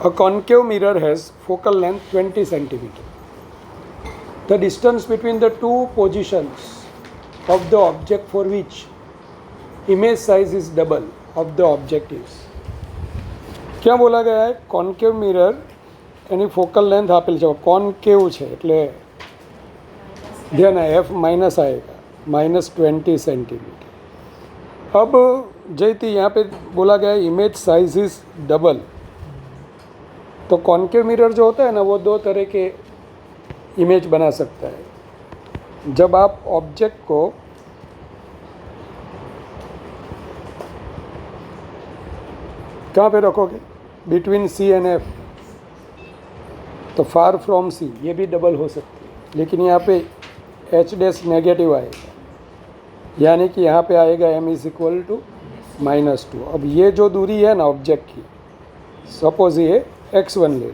A concave mirror has focal length 20 centimeter. The distance between the two positions of the object for which image size is double of the object is. क्या बोला गया है? Concave mirror એની focal length આપેલ છે. કોન્કેવ છે એટલે ध्यान है एफ माइनस आएगा -20 सेंटीमीटर. अब जैती यहाँ पे बोला गया है इमेज साइज इज डबल. तो कॉन्केव मिरर जो होता है ना वो दो तरह के इमेज बना सकता है. जब आप ऑब्जेक्ट को कहाँ पे रखोगे? Between C and F. तो फार फ्रॉम सी ये भी डबल हो सकती है, लेकिन यहाँ पे एच डैश नेगेटिव आएगा, यानी कि यहाँ पे आएगा m इज इक्वल टू -2. अब ये जो दूरी है ना ऑब्जेक्ट की, सपोज ये x1 ले.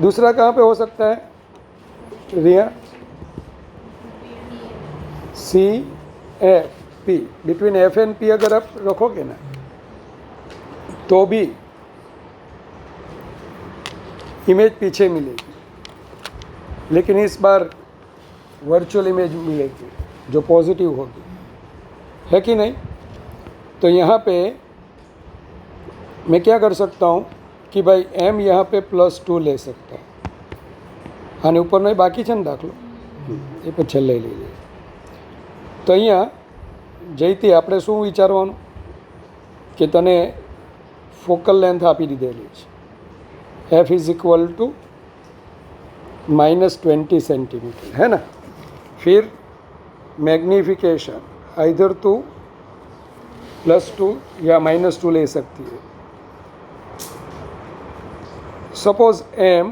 दूसरा कहाँ पे हो सकता है Riya? C F P. Between F and P अगर आप रखोगे ना तो भी इमेज पीछे मिलेगी, लेकिन इस बार वर्चुअल इमेज मिलेगी जो पॉजिटिव होगी, है कि नहीं? तो यहाँ पे मैं क्या कर सकता हूँ कि भाई m यहाँ पे +2 ले सकता है. આને ઉપર નહીં બાકી છે ને દાખલો, એ પછી છેલ્લે લઈ લઈએ. તો અહીંયા જઈથી આપણે શું વિચારવાનું કે તને ફોકલ લેન્થ આપી દીધેલી છે f is equal to -20 centimetre, है ना. फिर मैग्नीफिकेशन आइधर तो +2 या -2 ले सकती है. सपोज m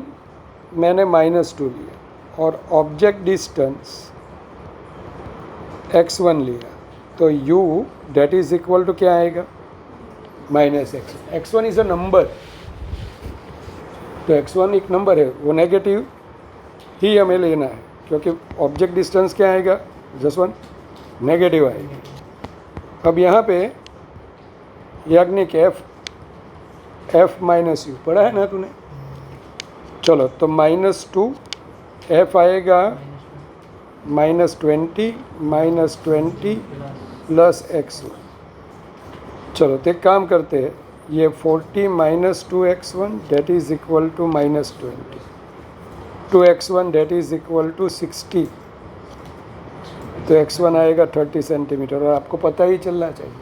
मैंने -2 लिया और ऑब्जेक्ट डिस्टेंस x1 लिया, तो u that is equal to क्या आएगा? -x. x1 is a number, तो x1 एक नंबर है, वो नेगेटिव ही हमें लेना है, क्योंकि ऑब्जेक्ट डिस्टेंस क्या आएगा? जस्ट वन नेगेटिव आएगी. अब यहाँ पे याग्निक f -u पढ़ा है ना तूने? चलो, तो -2 f आएगा -20 प्लस x1. चलो तो एक काम करते हैं, ये 40 - 2x1 that is equal to -20, 2x1 that is equal to 60. तो x1 आएगा 30 सेंटीमीटर. और आपको पता ही चलना चाहिए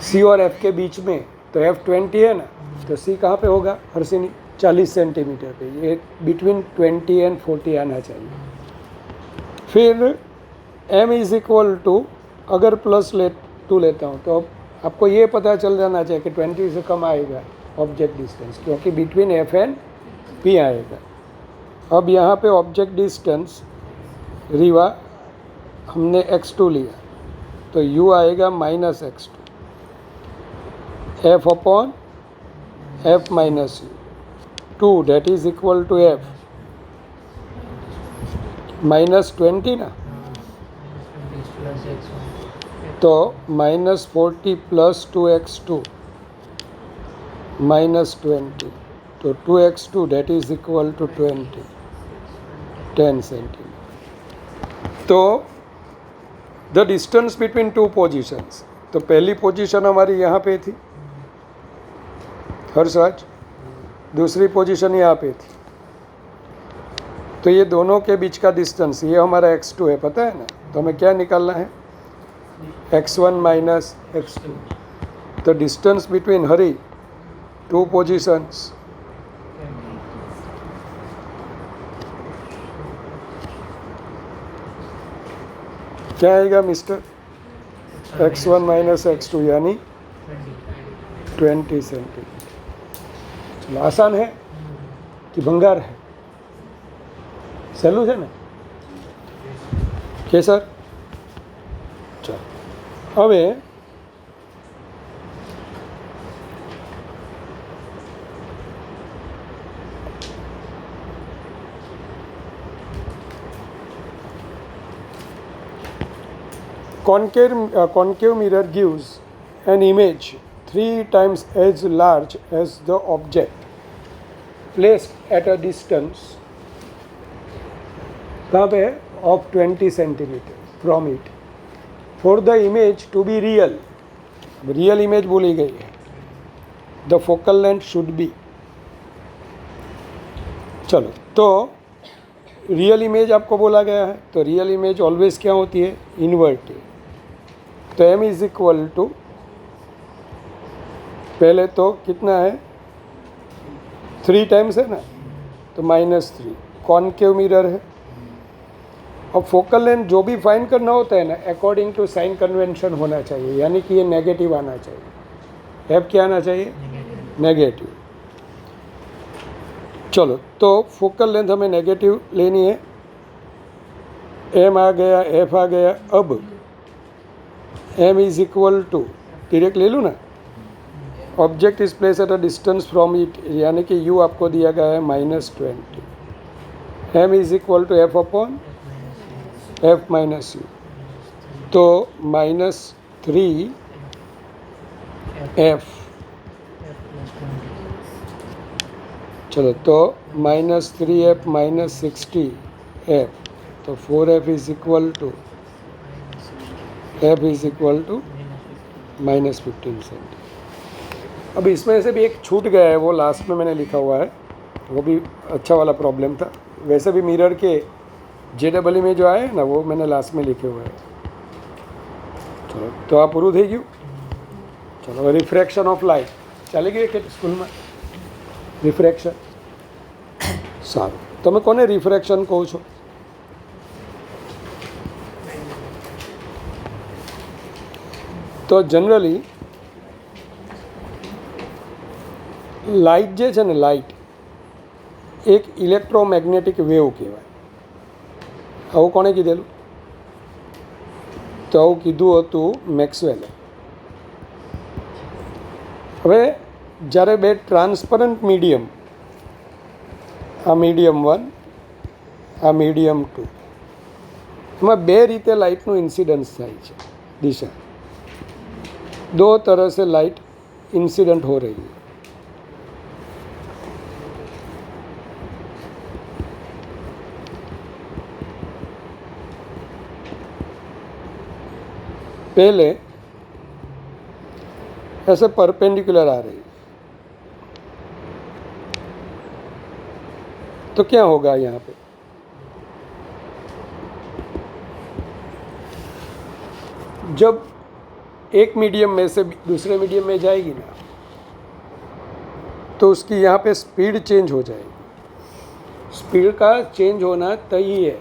c और f के बीच में, तो f 20 है ना, तो c कहाँ पे होगा हर्षिनी? 40 सेंटीमीटर पे. ये बिटवीन 20 एंड 40 आना चाहिए. फिर m इज़ इक्वल टू, अगर +2 लेता हूँ तो अब आपको ये पता चल जाना चाहिए कि 20 से कम आएगा ऑब्जेक्ट डिस्टेंस, क्योंकि बिटवीन एफ एंड पी आएगा. अब यहाँ पे ऑब्जेक्ट डिस्टेंस रीवा हमने x2 लिया, तो u आएगा -x2, f upon f minus u, 2 that is equal to f -20 ना, तो -40 प्लस 2x2 -20, तो 2x2 that is equal to 10 centimeter. तो the distance between two positions, तो पहली पोजीशन हमारी यहाँ पे थी हर्षराज, दूसरी पोजीशन यहाँ पे थी. तो ये दोनों के बीच का डिस्टेंस, ये हमारा x2 है, पता है ना. तो हमें क्या निकालना है? x1 minus x2. तो distance between hurry two positions क्या आएगा मिस्टर? x1 माइनस x2 यानी 20 सेंटीमीटर. चलो, आसान है कि भंगार है? सહેલું છે ને કે સર? ચાલો, હવે concave mirror gives an image 3 times as large as the object placed at a distance कहाँ पे है of 20 centimeter from it for the image to be real. Real image बोली गई है. The focal length should be. चलो, तो real image आपको बोला गया है, तो रियल इमेज ऑलवेज क्या होती है, इन्वर्टेड. तो m इज इक्वल टू, पहले तो कितना है 3 टाइम्स है ना, तो -3. कॉनकेव मिरर है. अब फोकल लेंथ जो भी फाइंड करना होता है ना, अकॉर्डिंग टू साइन कन्वेंशन होना चाहिए, यानी कि ये नेगेटिव आना चाहिए. एफ क्या आना चाहिए, नेगेटिव. चलो, तो फोकल लेंथ हमें नेगेटिव लेनी है. एम आ गया, एफ आ गया. अब M is equal to, direct ले लूँ ना, object is place at a distance from it, यानी कि यू आपको दिया गया है -20. M is equal to F upon F minus u. तो -3 एफ. चलो, तो -3 एफ -60 एफ. तो 4f is equal to F is equal to -15 cent. अब इसमें से भी एक छूट गया है, वो लास्ट में मैंने लिखा हुआ है, वो भी अच्छा वाला प्रॉब्लम था. वैसे भी मिरर के JEE में जो आए ना, वो मैंने लास्ट में लिखे हुए हैं. चलो, तो आप पूરું થઈ ગયું. चलो, रिफ्रेक्शन ऑफ लाइट ચાલી ગઈ કે સ્કૂલમાં રિફ્રેક્શન. સારું, તમે કોને રિફ્રેક્શન કહો છો? તો જનરલી લાઇટ જે છે ને, લાઇટ એક ઇલેક્ટ્રોમેગ્નેટિક વેવ કહેવાય. આવું કોણે કીધેલું? તો આવું કીધું હતું મેક્સવેલે. હવે જ્યારે બે ટ્રાન્સપરન્ટ મીડિયમ, આ મીડિયમ 1, આ મીડિયમ 2, એમાં બે રીતે લાઇટનું ઇન્સિડન્સ થાય છે, દિશા. दो तरह से लाइट इंसिडेंट हो रही है. पहले ऐसे परपेंडिकुलर आ रही, तो क्या होगा यहाँ पे, जब एक मीडियम में से दूसरे मीडियम में जाएगी ना, तो उसकी यहाँ पे स्पीड चेंज हो जाएगी. स्पीड का चेंज होना तय है,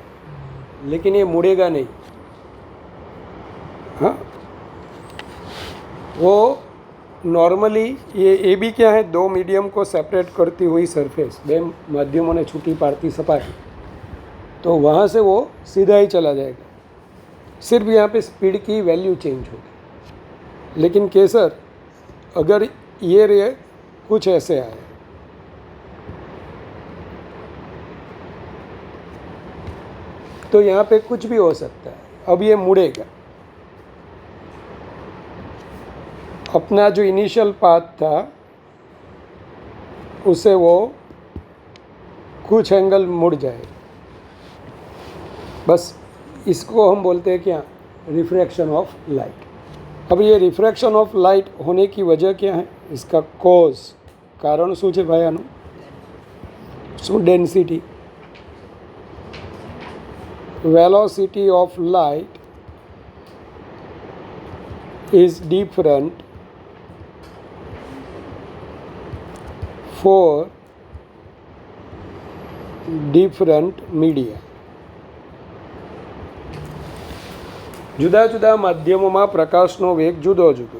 लेकिन ये मुड़ेगा नहीं. हाँ, वो नॉर्मली ये भी क्या है, दो मीडियम को सेपरेट करती हुई सरफेस, बे माध्यमों ने छूटी पाड़ती सपाटी, तो वहाँ से वो सीधा ही चला जाएगा. सिर्फ यहाँ पे स्पीड की वैल्यू चेंज होगी. लेकिन केसर, अगर ये रे कुछ ऐसे आए, तो यहाँ पे कुछ भी हो सकता है. अब ये मुड़ेगा. अपना जो इनिशियल पाथ था उसे वो कुछ एंगल मुड़ जाए. बस इसको हम बोलते हैं क्या, रिफ्रैक्शन ऑफ लाइट. अब ये रिफ्रैक्शन ऑफ लाइट होने की वजह क्या है, इसका कॉज, कारण શું છે ભાઈ આનું, શું density, velocity of light is different for different media. જુદા જુદા માધ્યમોમાં પ્રકાશનો વેગ જુદો જુદો.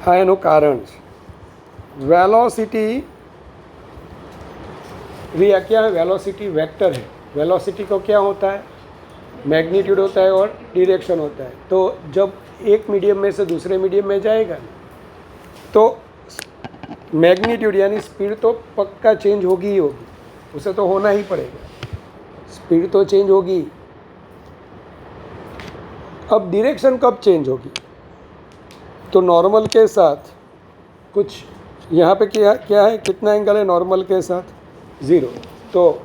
આ એનું કારણ છે. વેલોસિટી भैया क्या है, वेलोसिटी वेक्टर है. वेलोसिटी को क्या होता है, मैग्नीट्यूड होता है और डायरेक्शन होता है. तो जब एक मीडियम में से दूसरे मीडियम में जाएगा ना, तो मैग्नीट्यूड यानी स्पीड तो पक्का चेंज होगी ही होगी, उसे तो होना ही पड़ेगा, स्पीड तो चेंज होगी। अब डायरेक्शन कब चेंज होगी? तो नॉर्मल के साथ कुछ यहाँ पे क्या क्या है, कितना एंगल है नॉर्मल के साथ? 0। तो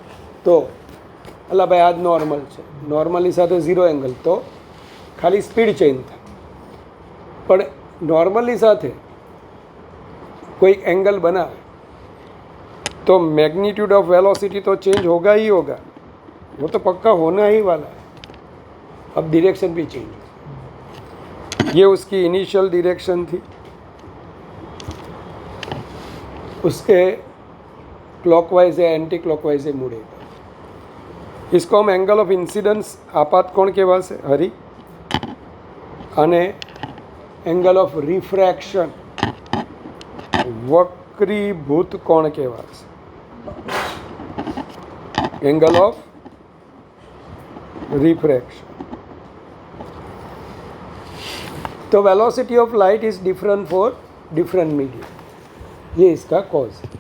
अल्लाह भाई आज नॉर्मल છે, નોર્મલની સાથે 0 એંગલ, તો ખાલી સ્પીડ ચેન્જ થાય, પણ નોર્મલની સાથે कोई एंगल बना तो मैग्नीट्यूड ऑफ वेलोसिटी तो चेंज होगा ही होगा, वो तो पक्का होना ही वाला है। अब डायरेक्शन भी चेंज हो, ये उसकी इनिशियल डायरेक्शन थी, उसके क्लॉकवाइज या एंटी क्लॉकवाइज मुड़ेगा। इसको हम एंगल ऑफ इंसिडेंस आपात कोण कहेवा छे हरी, अने एंगल ऑफ रिफ्रेक्शन वक्रीभूत कोण कहेवा छे, एंगल ऑफ रिफ्रैक्शन। तो velocity of light is different for different medium, ये इसका कॉज है।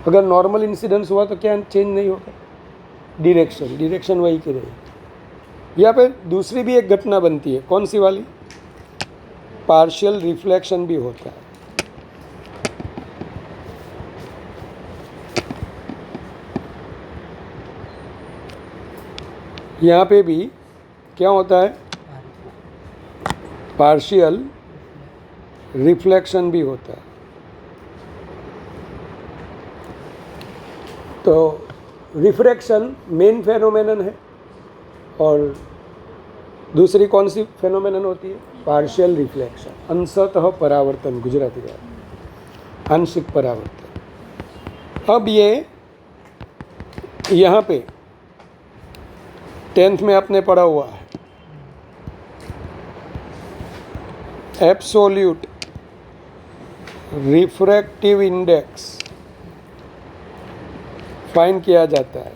अगर नॉर्मल इंसिडेंस हुआ तो क्या चेंज नहीं होगा? डायरेक्शन वही की रहेगी। यहाँ पे दूसरी भी एक घटना बनती है, कौन सी वाली? पार्शियल रिफ्लेक्शन भी होता है। यहाँ पे भी क्या होता है? पार्शियल रिफ्लेक्शन भी होता है। तो रिफ्रैक्शन मेन फेनोमेनन है, और दूसरी कौन सी फेनोमेनन होती है? पार्शियल रिफ्लेक्शन, अंशतः परावर्तन, गुजराती का आंशिक परावर्तन। अब ये यहाँ पे 10th में आपने पढ़ा हुआ है, एब्सोल्यूट रिफ्रैक्टिव इंडेक्स फाइंड किया जाता है।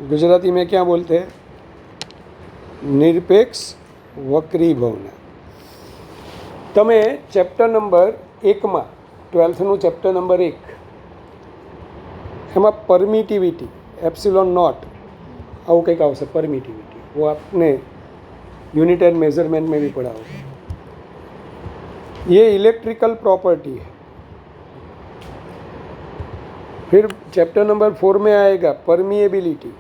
गुजराती में क्या बोलते हैं? निरपेक्ष वक्रीभवना। तमे चैप्टर नंबर 1 में 12th chapter number 1 M permittivity epsilon not आવું કંઈક આવશે, परमिटिविटी, वो आपने यूनिट एंड मेजरमेंट में भी पढ़ा होगा। ये इलेक्ट्रिकल प्रॉपर्टी है। फिर चैप्टर नंबर 4 में आएगा परमिएबिलिटी,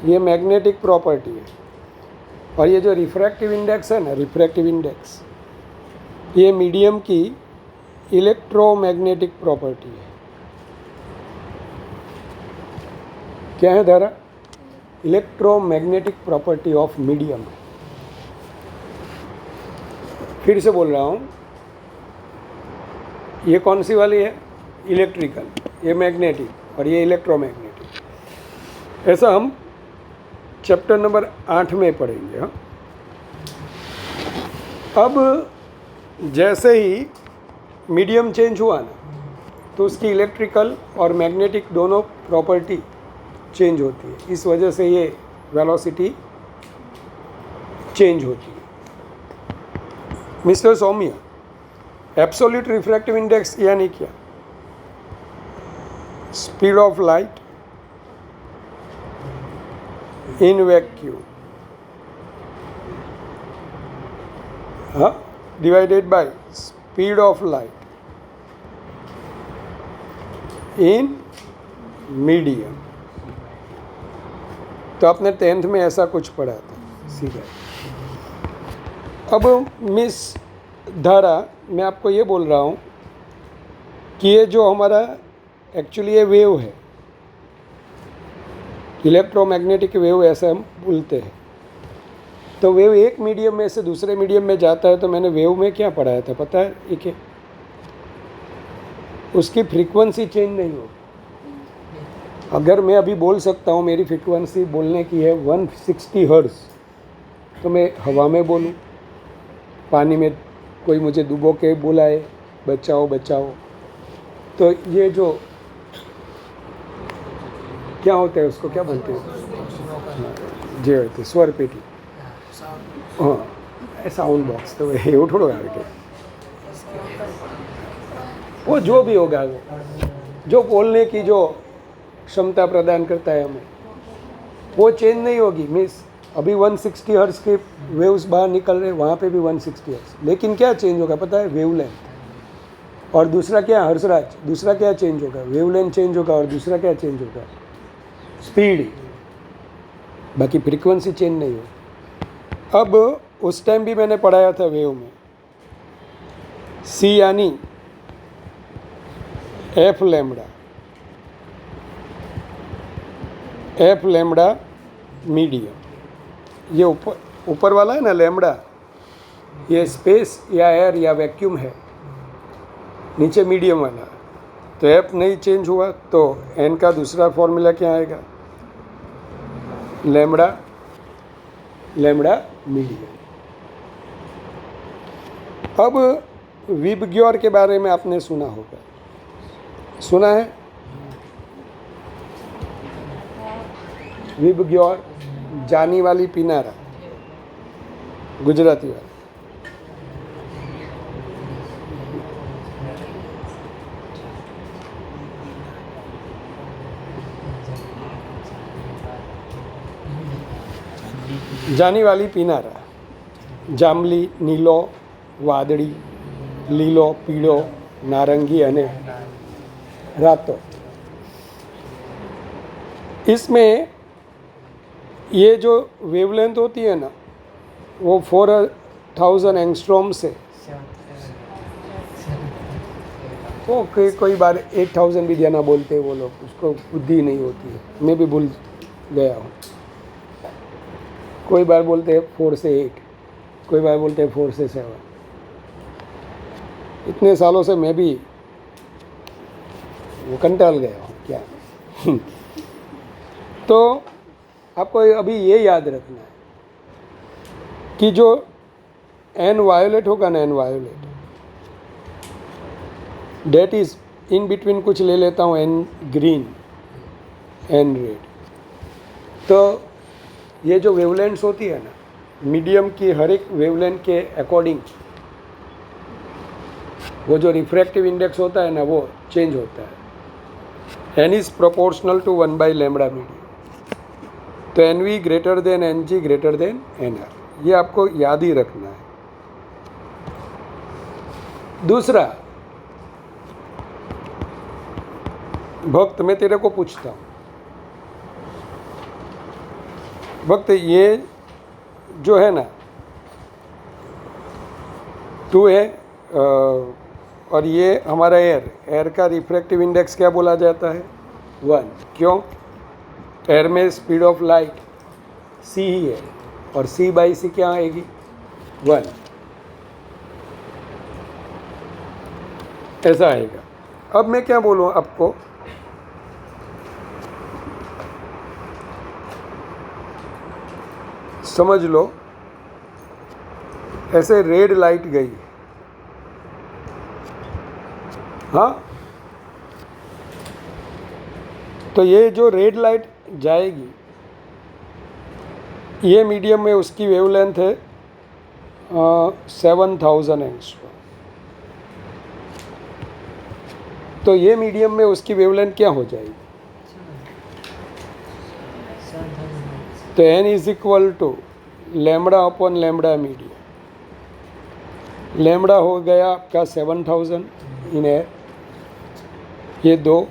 ये मैग्नेटिक प्रॉपर्टी है। और ये जो रिफ्रैक्टिव इंडेक्स है ना, रिफ्रैक्टिव इंडेक्स, ये मीडियम की इलेक्ट्रोमैग्नेटिक प्रॉपर्टी है। क्या है धारा? Electromagnetic property of medium. फिर से बोल रहा हूँ, ये कौन सी वाली है? इलेक्ट्रिकल, ये मैग्नेटिक और ये इलेक्ट्रोमैग्नेटिक। ऐसा हम चैप्टर नंबर 8 में पढ़ेंगे। हाँ, अब जैसे ही मीडियम चेंज हुआ ना, तो उसकी इलेक्ट्रिकल और मैग्नेटिक दोनों प्रॉपर्टी चेंज होती है। इस वजह से ये वेलोसिटी चेंज होती है। Mister Saumya, absolute refractive index यानी क्या? Speed of light in vacuum, हाँ, divided by speed of light in medium. तो आपने 10th में ऐसा कुछ पढ़ा था सीधा। अब मिस धारा, मैं आपको ये बोल रहा हूँ कि ये जो हमारा एक्चुअली ये वेव है, इलेक्ट्रोमैग्नेटिक वेव ऐसा हम बोलते हैं। तो वेव एक मीडियम में से दूसरे मीडियम में जाता है, तो मैंने वेव में क्या पढ़ाया था पता है? एक है, उसकी फ्रीक्वेंसी चेंज नहीं होगी। अगर मैं अभी बोल सकता हूँ मेरी फ्रीक्वेंसी बोलने की है 160 हर्ट्ज़, तो मैं हवा में बोलूँ, पानी में कोई मुझे डुबो के बुलाए बचाओ बचाओ, तो ये जो क्या होता है उसको क्या बोलते हैं? जे होते हैं स्वर पेटी, हाँ, साउंड बॉक्स। तो ये थोड़ा आ के वो जो भी होगा, वो जो बोलने की जो क्षमता प्रदान करता है हमें, वो चेंज नहीं होगी। मीन्स अभी 160 हर्ट्ज के वेव्स बाहर निकल रहे हैं, वहाँ पे भी 160 हर्ट्ज, लेकिन क्या चेंज होगा पता है? वेवलेंथ। और दूसरा क्या हर्षराज, दूसरा क्या चेंज होगा? वेवलेंथ चेंज होगा, और दूसरा क्या चेंज होगा? स्पीड। बाकी फ्रीक्वेंसी चेंज नहीं हो। अब उस टाइम भी मैंने पढ़ाया था वेव में, सी यानी F lambda, F lambda medium. ये ऊपर वाला है ना लैम्बडा, ये स्पेस या एयर या वैक्यूम है, नीचे मीडियम वाला। तो एफ नहीं चेंज हुआ तो एन का दूसरा फॉर्मूला क्या आएगा? Lambda, lambda medium. अब विबग्योर के बारे में आपने सुना होगा, सुना है? विबग्योर, जानी वाली पीनारा, गुजराती वाला। જાની વાલી પીનારા, જાંબલી, નીલો, વાદળી, લીલો, પીળો, नारंगी અને रातो। इसमें ये जो वेवलेंथ होती है ना, वो 4000 एंगस्ट्रॉम से, वो कोई बार 8000 भी देना बोलते हैं वो लोग, उसको बुद्धि नहीं होती है, मैं भी भूल गया हूँ। कोई बार बोलते हैं 4 से 8, कोई बार बोलते हैं 4 से 7। इतने सालों से मैं भी वो कंटाल गया हूँ क्या। तो आपको अभी ये याद रखना है कि जो एन वायोलेट होगा ना, N violet, that is in between कुछ ले लेता हूँ, एन ग्रीन, एन रेड। तो ये जो वेवलेंथ्स होती है ना, मीडियम की हर एक वेवलेंथ के अकॉर्डिंग वो जो रिफ्रैक्टिव इंडेक्स होता है ना, वो चेंज होता है। N is proportional to 1/λ medium. तो N V greater than N G greater than N R, ये आपको याद ही रखना है। दूसरा, भक्त मैं तेरे को पूछता हूँ, भक्त ये जो है ना, तू है और ये हमारा एयर, एयर का रिफ्रैक्टिव इंडेक्स क्या बोला जाता है? 1। क्यों? एयर में स्पीड ऑफ लाइट c ही है, और c/c क्या आएगी? 1। ऐसा आएगा। अब मैं क्या बोलूँ आपको, समझ लो, ऐसे रेड लाइट गई, हाँ, तो ये जो रेड लाइट जाएगी, ये मीडियम में उसकी वेवलेंथ है 7000 एंगस्ट्रॉम। तो ये मीडियम में उसकी वेवलेंथ क्या हो जाएगी? तो n is equal to lambda upon lambda medium. Lambda हो गया आपका 7000 इन एयर, ये 2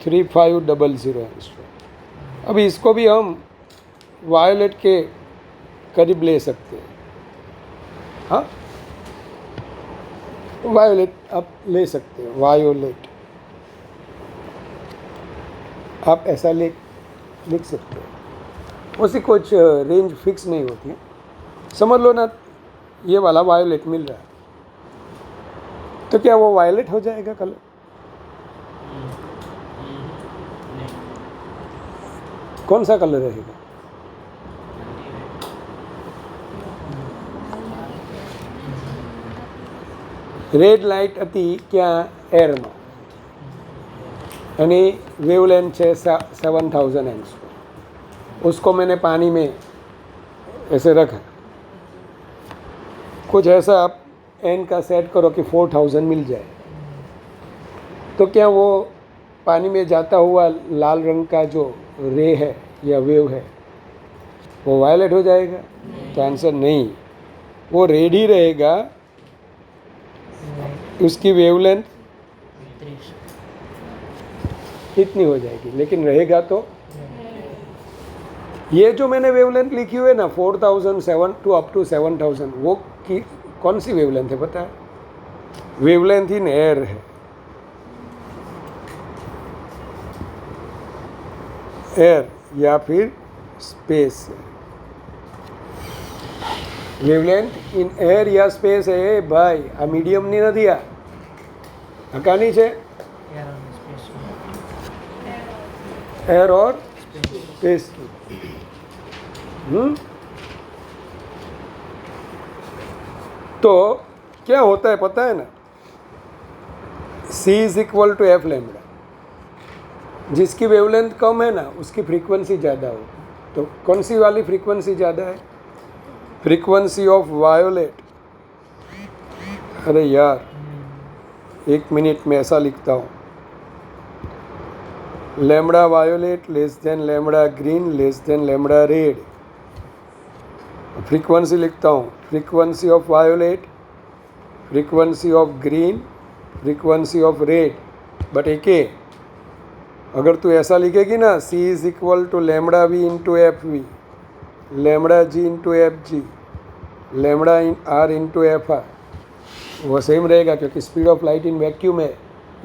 3500 एंगस्ट्रॉम। अब इसको भी हम वायोलेट के करीब ले सकते हैं, हाँ, वायोलेट आप ले सकते हैं, वायोलेट आप ऐसा लिख सकते हैं। उसकी कुछ रेंज फिक्स नहीं होती है, समझ लो ना, ये वाला वायोलेट मिल रहा है, तो क्या वो वायोलेट हो जाएगा कलर? कौन सा कलर रहेगा? રેડ લાઇટ હતી ક્યાં? એરમાં, અને वेवलेंथ है 7000 एंगस्ट्रॉम। उसको मैंने पानी में ऐसे रखा, कुछ ऐसा आप एन का सेट करो कि 4000 मिल जाए, तो क्या वो पानी में जाता हुआ लाल रंग का जो रे है या वेव है वो वायलेट हो जाएगा? तो आंसर नहीं, वो रेड ही रहेगा, उसकी वेवलेंथ इतनी हो जाएगी, लेकिन रहेगा तो ये जो मैंने वेवलेंथ लिखी हुई है ना 4007 टू अप टू 7000, वो की कौन सी वेवलेंथ है पता है? वेवलेंथ इन एयर है। एयर या फिर स्पेस है। वेवलेंथ इन एयर या स्पेस है भाई, आ मीडियम नहीं નથી આ હકાની છે एयर और स्पेस की। तो क्या होता है पता है ना, C is equal to F lambda, जिसकी वेवलेंथ कम है ना उसकी फ्रीक्वेंसी ज़्यादा होगी। तो कौन सी वाली फ्रीक्वेंसी ज़्यादा है? Frequency of violet. अरे यार 1 मिनट में ऐसा लिखता हूँ, lambda violet less than lambda green less than lambda red. Frequency लिखता हूँ, frequency of violet, frequency of green, frequency of red. But एक अगर तू ऐसा लिखेगी ना, C is equal to lambda V into F V, lambda G into F G, lambda R into F R, वो same रहेगा क्योंकि speed of light in vacuum है,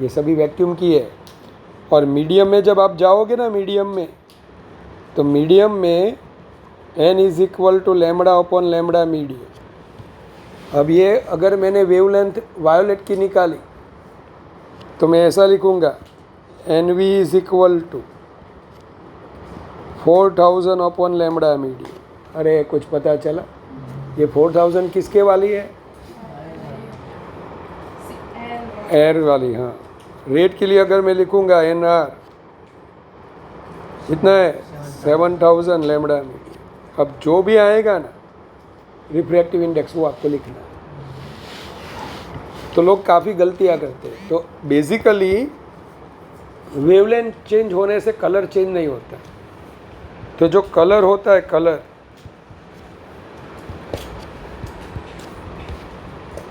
ये सभी वैक्यूम की है। और मीडियम में जब आप जाओगे ना मीडियम में, तो मीडियम में n is equal to lambda upon lambda medium. अब ये अगर मैंने वेवलेंथ वायोलेट की निकाली तो मैं ऐसा लिखूँगा, N V is equal to 4000 upon lambda medium. अरे कुछ पता चला? ये 4000 किसके वाली है? एयर वाली। हाँ, रेट के लिए अगर मैं लिखूँगा एन आर कितना है? 7000 लैम्बडा मीडियम। अब जो भी आएगा ना रिफ्रैक्टिव इंडेक्स वो आपको लिखना है। तो लोग काफ़ी गलतियाँ करते हैं। तो बेसिकली वेवलेंथ चेंज होने से कलर चेंज नहीं होता। तो जो कलर होता है, कलर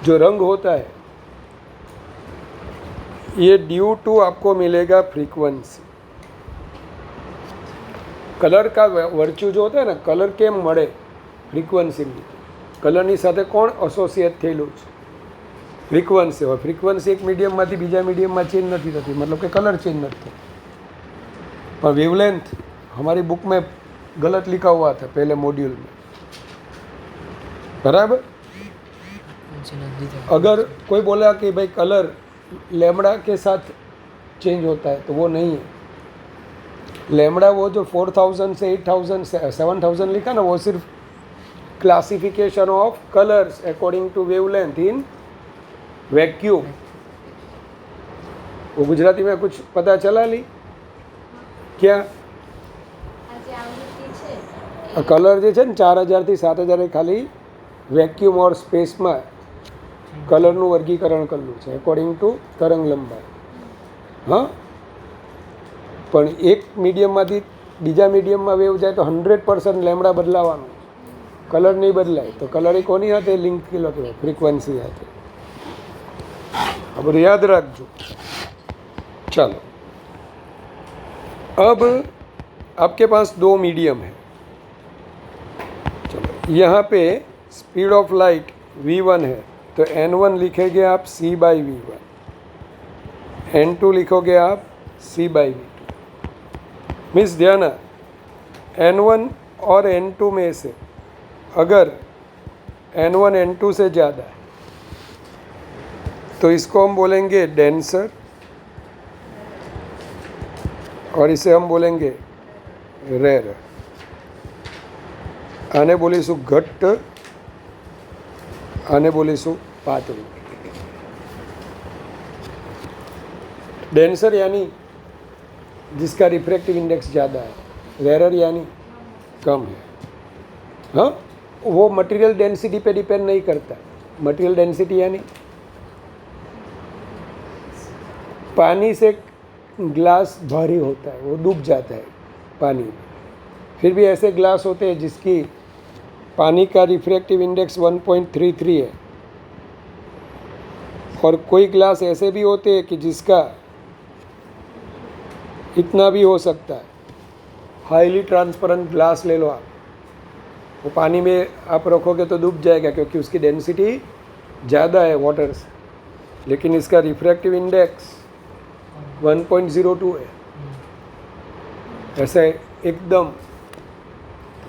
जो रंग होता है, ये ड्यू टू आपको मिलेगा फ्रीक्वेंसी। कलर का वर्च्यू जो होता है ना, कलर केम મળે? फ्रीक्वेंसी। कलરની સાથે કોણ એસોસિએટ થયેલું છે? फ्रीक्वेंसी। और फ्रीक्वेंसी एक मीडियमમાંથી બીજા मीडियमમાં चेंज नहीं थती, मतलब कि कलर चेंज नहीं थता। पर वेवलेंथ हमारी बुक में गलत लिखा हुआ था पहले मॉड्यूल में, बराबर। अगर कोई बोला कि भाई कलर लैम्बडा के साथ चेंज होता है, तो वो नहीं है। लैम्बडा वो जो 4000 से 8000 से 7000 लिखा ना, वो सिर्फ classification of colours according to wavelength in vacuum. वो गुजराती में कुछ पता चला ली क्या? कलर जो है 4000 થી 7000 खाली वेक्यूम और स्पेस में कलरનું વર્ગીકરણ કરેલું છે અકોર્ડિંગ ટુ તરંગ લંબાઈ। હા, પણ એક મીડિયમમાંથી બીજા મીડિયમમાં વેવ જાય તો 100% લેમ્બડા બદલાવાનું, કલર નહીં બદલાય। તો કલર એ કોની સાથે લિંક થયેલો હતો? ફ્રીક્વન્સી સાથે। अब याद रखो। चलो, अब आपके पास 2 मीडियम है। चलो, यहाँ पे स्पीड ऑफ लाइट v1 है, तो n1 लिखेंगे आप c/v1, n2 लिखोगे आप c/v2। मीन्स ध्यान, n1 और n2 में से अगर n1 n2 से ज़्यादा है तो इसको हम बोलेंगे डेंसर, और इसे हम बोलेंगे रेयर। आने बोलीशू घट्ट, आने बोलीशू पातळू। डेंसर यानी जिसका रिफ्रैक्टिव इंडेक्स ज़्यादा है, रेयर यानी कम है। हाँ, वो मटेरियल डेंसिटी पे डिपेंड नहीं करता। मटेरियल डेंसिटी यानी पानी से ग्लास भारी होता है, वो डूब जाता है पानी में। फिर भी ऐसे ग्लास होते हैं जिसकी पानी का रिफ्रैक्टिव इंडेक्स 1.33 है, और कोई ग्लास ऐसे भी होते हैं कि जिसका इतना भी हो सकता है। हाईली ट्रांसपेरेंट ग्लास ले लो आप, वो पानी में आप रखोगे तो डूब जाएगा क्योंकि उसकी डेंसिटी ज़्यादा है वाटर से, लेकिन इसका रिफ्रैक्टिव इंडेक्स 1.02 है। ऐसे एकदम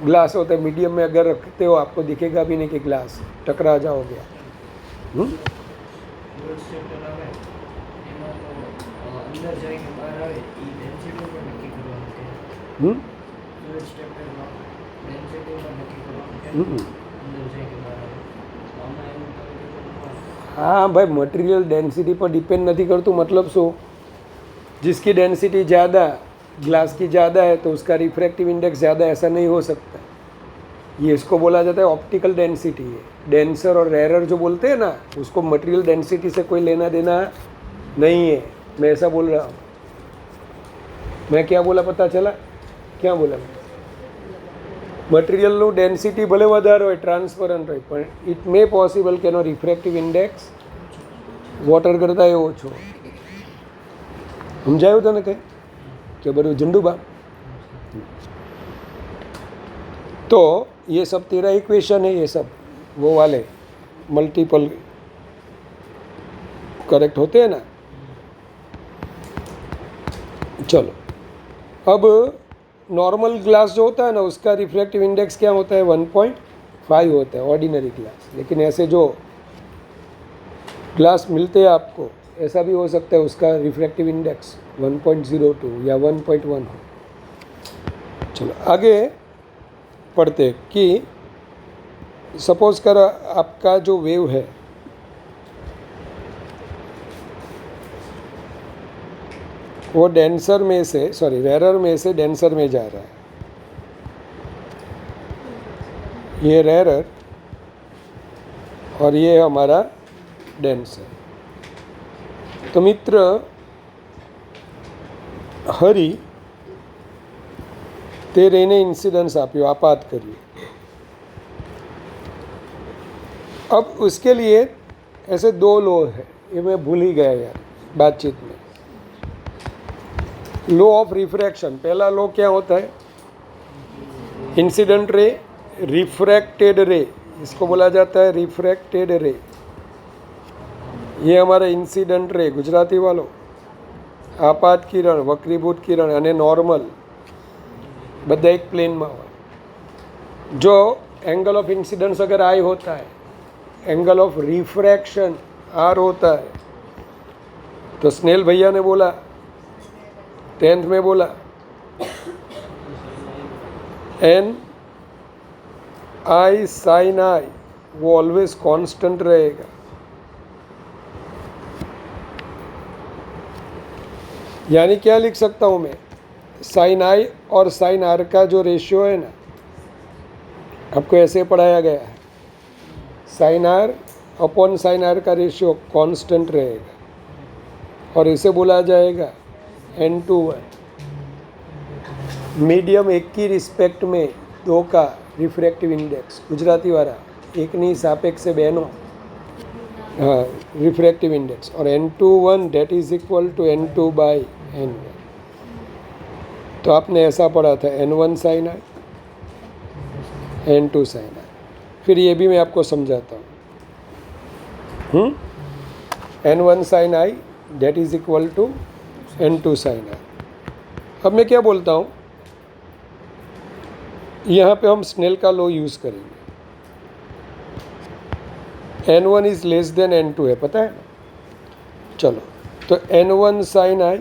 ग्लास होता है, मीडियम में अगर रखते हो आपको दिखेगा भी नहीं कि ग्लास, टकरा जाओगे। हाँ भाई, मटेरियल डेंसिटी पर डिपेंड नहीं करતું, मतलब શું, जिसकी डेंसिटी ज़्यादा, ग्लास की ज़्यादा है तो उसका रिफ्रैक्टिव इंडेक्स ज़्यादा, ऐसा नहीं हो सकता। ये इसको बोला जाता है ऑप्टिकल डेंसिटी है। डेंसर और रेयर जो बोलते हैं ना, उसको मटेरियल डेंसिटी से कोई लेना देना नहीं है। मैं ऐसा बोल रहा हूँ। मैं क्या बोला पता चला? क्या बोला? મટીરિયલનું ડેન્સિટી ભલે વધારે હોય, ટ્રાન્સપરન્ટ હોય, પણ ઇટ મે પોસિબલ કે એનો રિફ્રેક્ટિવ ઇન્ડેક્સ વોટર કરતાં એ ઓછો। સમજાયું તને કંઈ કે બધું ઝંડુબા? तो ये सब तेरा इक्वेशन है, ये सब वो वाले मल्टीपल करेक्ट होते हैं ना। चलो, अब नॉर्मल ग्लास जो होता है ना, उसका रिफ्रैक्टिव इंडेक्स क्या होता है? 1.5 होता है, ऑर्डिनरी ग्लास। लेकिन ऐसे जो ग्लास मिलते हैं आपको, ऐसा भी हो सकता है उसका रिफ्रैक्टिव इंडेक्स 1.02 या 1.1 हो। चलो आगे पढ़ते कि सपोज कर आपका जो वेव है वो डेंसर में से, सॉरी रेयर में से डेंसर में जा रहा है। ये रेयर और ये हमारा डेंसर। तो मित्र हरी तेरे ने इंसिडेंस आप्यो, आपात करिए। अब उसके लिए ऐसे दो लॉ है, ये मैं भूल ही गया यार बातचीत में। लॉ ऑफ रिफ्रैक्शन, पहला लॉ क्या होता है? इंसिडेंट रे, रिफ्रैक्टेड रे, इसको बोला जाता है रिफ्रैक्टेड रे। ये हमारा इंसिडेंट रे गुजराती वालों, आपात किरण, वक्रीभूत किरण અને नॉर्मल બધા એક પ્લેનમાં હોય। जो एंगल ऑफ इंसिडेंस अगर आई होता है, एंगल ऑफ रिफ्रैक्शन आर होता है। तो स्नेल भैया ने बोला 10th में बोला एन आई साइन आई वो ऑलवेज कांस्टेंट रहेगा। यानी क्या लिख सकता हूँ मैं? साइन आई और साइन आर का जो रेशियो है ना, आपको ऐसे पढ़ाया गया है, sine R upon sine R का रेशियो कांस्टेंट रहेगा और इसे बोला जाएगा N/1। मीडियम एक की रिस्पेक्ट में दो का रिफ्रैक्टिव इंडेक्स, गुजराती वाला एक ની સાપેક્ષે બેનો रिफ्रैक्टिव इंडेक्स, और N/1 date is equal to N2/N1। तो आपने ऐसा पढ़ा था N1 sine I, N2 sine आई। फिर ये भी मैं आपको समझाता हूँ। N1 sine I that is equal to N2 sine I. अब मैं क्या बोलता हूँ, यहाँ पे हम स्नेल का लॉ यूज़ करेंगे। N1 is less then N2 है, पता है ना? चलो, तो N1 sine I,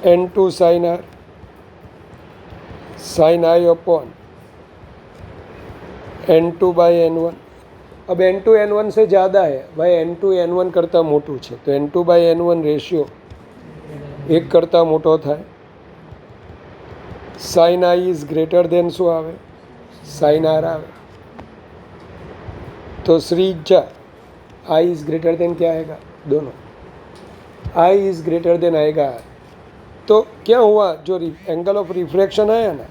N2 sine R, sine I upon N2/N1। अब N2 N1 से ज़्यादा है भाई, N2 N1 करता मोटू है, तो N2/N1 रेशियो 1 करता मोटो था। Sine I is greater than शू आवे? साइन आर आवे। तो Shreeja I is greater than क्या आएगा? दोनों। आई इज़ ग्रेटर देन आएगा आर, तो क्या हुआ, जो एंगल ऑफ रिफ्रैक्शन आया ना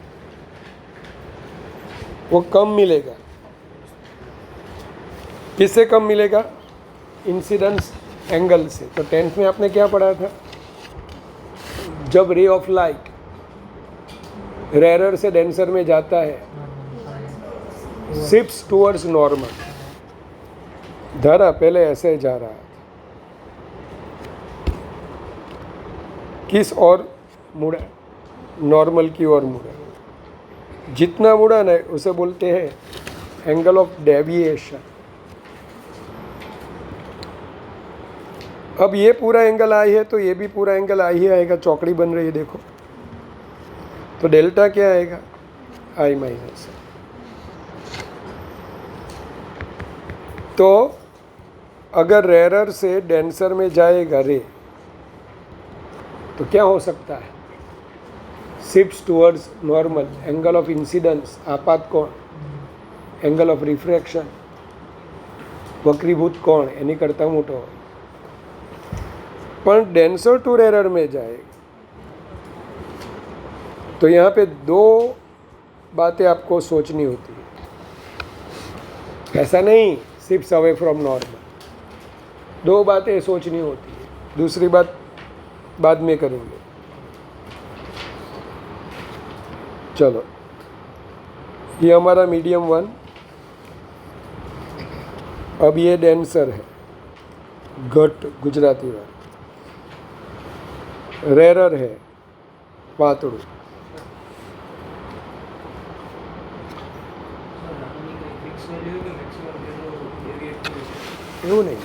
वो कम मिलेगा। किससे कम मिलेगा? इंसिडेंस एंगल से। तो 10th में आपने क्या पढ़ा था? जब रे ऑफ लाइट रेयर से डेंसर में जाता है, शिफ्ट्स टूवर्ड्स नॉर्मल, धारा पहले ऐसे जा रहा है, किस और मुड़ा? नॉर्मल की ओर मुड़ा। जितना मुड़ा ना उसे बोलते हैं एंगल ऑफ डेविएशन। अब ये पूरा एंगल आई है तो ये भी पूरा एंगल आई ही आएगा, चौकड़ी बन रही है देखो। तो डेल्टा क्या आएगा? आई माइनस। तो अगर रेयर से डेंसर में जाएगा रे तो क्या हो सकता है? Shifts towards normal, angle of incidence आपात कोण, एंगल ऑफ रिफ्रैक्शन वक्रीभूत कोण एनी करता मोटो હોય, પણ डेंसर टू रेयर में जाएगा। तो यहाँ पे दो बातें आपको सोचनी होती है, ऐसा नहीं शिफ्ट्स अवे फ्रॉम नॉर्मल, दो बातें सोचनी होती है। दूसरी बात बाद में करेंगे। चलो, ये हमारा मीडियम 1, अब ये डेंसर है, घट गुजराती वाला, रेरर है पातड़ू। એવું નહીં,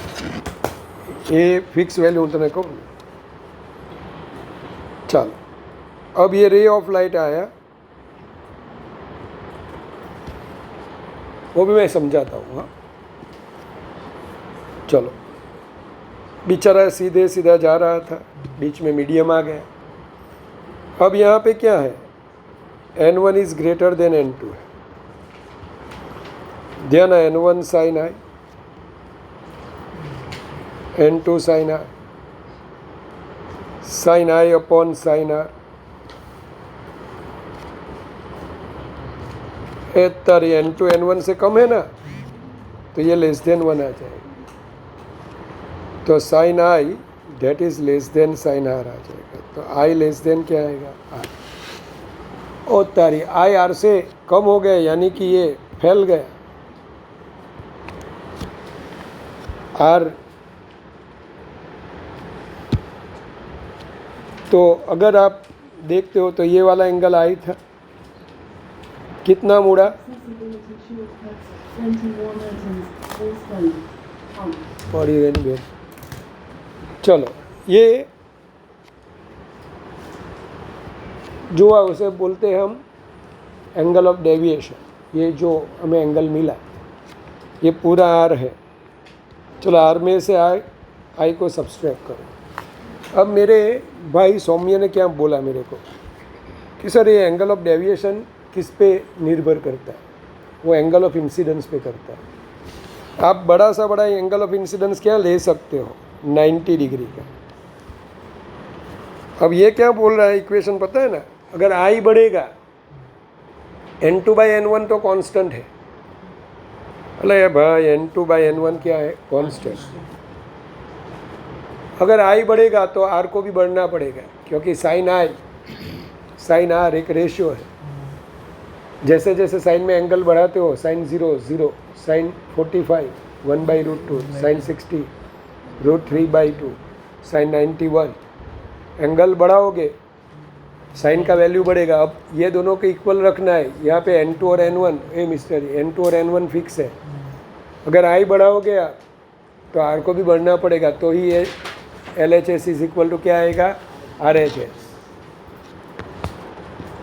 એ ફિક્સ વેલ્યુ હું તને કહું ને। ચાલો, अब ये रे ऑफ लाइट आया, वो भी मैं समझाता हूँ। हाँ चलो, बेचारा सीधे सीधा जा रहा था, बीच में मीडियम आ गया। अब यहाँ पे क्या है? N1 is greater then N2 है। ध्यान है, N1 sine I, N2 sine R, sine I upon sine R. तारी N2 N1 से कम है ना, तो ये लेस देन 1 आ जाएगा। तो sine I that is less than sine R आ जाएगा। तो आई लेस देन क्या आएगा? आर। ओ तारी, आई आर से कम हो गया, यानी कि ये फैल गया। आर, तो अगर आप देखते हो तो ये वाला एंगल आई था, कितना मुड़ा? पड़ी रहने दे। चलो, ये जो है उसे बोलते हैं हम एंगल ऑफ डेविएशन। ये जो हमें एंगल मिला, ये पूरा आर है। चलो, आर में से आई को सब्सट्रैक्ट करो। अब मेरे भाई सौम्य ने क्या बोला मेरे को कि सर ये एंगल ऑफ डेविएशन किस पे निर्भर करता है? वो एंगल ऑफ इंसिडेंस पे करता है। आप बड़ा सा बड़ा एंगल ऑफ इंसिडेंस क्या ले सकते हो? 90 डिग्री का। अब ये क्या बोल रहा है, इक्वेशन पता है ना? अगर आई बढ़ेगा, N2/N1 तो कांस्टेंट है। अरे भाई, N2/N1 क्या है? कांस्टेंट। अगर आई बढ़ेगा तो आर को भी बढ़ना पड़ेगा, क्योंकि साइन आई साइन आर एक रेशियो है। जैसे जैसे साइन में एंगल बढ़ाते हो, sine 0 0, sine 45 1/√2, sine 60 √3/2, sine 91, angle बढ़ाओगे साइन का वैल्यू बढ़ेगा। अब ये दोनों को इक्वल रखना है। यहाँ पे N2 और N1, मिस्टर N2 और N1 फिक्स है। अगर आई बढ़ाओगे आप तो आर को भी बढ़ना पड़ेगा, तो ही ये LHS इज इक्वल टू क्या आएगा? RHS।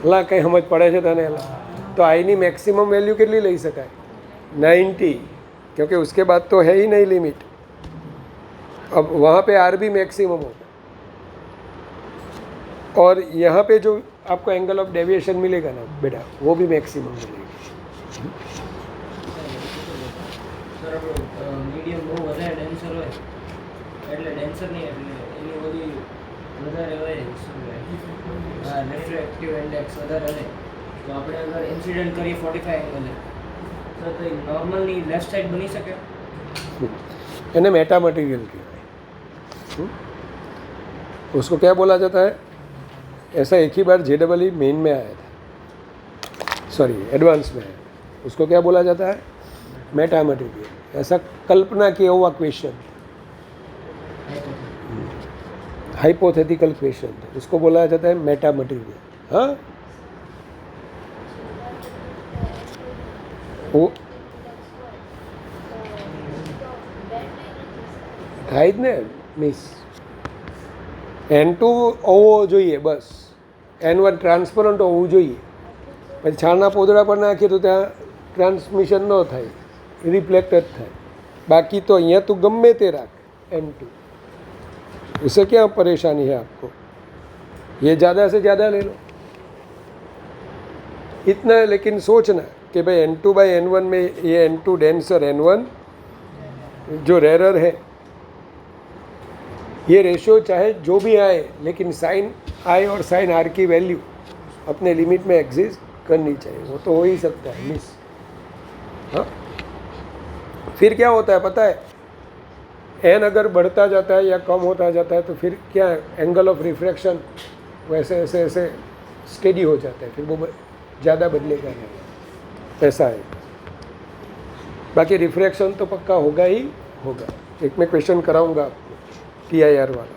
ला कहीं समझ पड़े છે તને? तो आई ની मैक्सिमम वैल्यू कितनी ले सकाय? 90, क्योंकि उसके बाद तो है ही नहीं लिमिट। अब वहाँ पे आर भी मैक्सिमम होगा, और यहाँ पे जो आपको एंगल ऑफ डेविएशन मिलेगा ना बेटा, वो भी मैक्सिमम मिलेगा। मीडियम બહુ વધારે ડેન્સર હોય એટલે ડેન્સર નહીં એટલે એની બધી વધારે હોય શું કહેવાય હા રિફ્રેક્ટિવ ઇન્ડેક્સ વધારે રહે તો આપણે અગર ઇન્સિડન્ટ કરીએ 45 એંગલે તો તે નોર્મલની લેફ્ટ સાઈડ બની શકે इन्हें मेटा मटेरियल कहते हैं। उसको क्या बोला जाता है? ऐसा एक ही बार JEE मेन में आया था, सॉरी एडवांस में आया, उसको क्या बोला जाता है? Meta material. ऐसा कल्पना किया हुआ क्वेश्चन, हाइपोथेटिकल क्वेश्चन, उसको बोला जाता है मेटा मटेरियल। हाँ वो થાય જ ને મિસ N2 હોવો જોઈએ બસ, N1 ટ્રાન્સપરન્ટ હોવું જોઈએ, પછી છાણના પોદળા પર નાખીએ તો ત્યાં ટ્રાન્સમિશન ન થાય, રિફ્લેક્ટ જ થાય, બાકી તો અહીંયા તો ગમે તે રાખ N2, इससे क्या परेशानी है आपको? ये ज़्यादा से ज़्यादा ले लो इतना है, लेकिन सोचना कि भाई N2/N1 में ये N2 डेंसर N1 जो रेरर है, ये रेशियो चाहे जो भी आए लेकिन साइन आई और साइन आर की वैल्यू अपने लिमिट में एग्जिस्ट करनी चाहिए, वो तो हो ही सकता है मिस। हाँ फिर क्या होता है पता है, एन अगर बढ़ता जाता है या कम होता जाता है तो फिर क्या एंगल ऑफ रिफ्रैक्शन वैसे ऐसे ऐसे स्टेडी हो जाता है, फिर वो ज़्यादा बदलेगा नहीं, ऐसा है। बाकी रिफ्रैक्शन तो पक्का होगा ही होगा। एक मैं क्वेश्चन कराऊंगा आपको TIR वाला,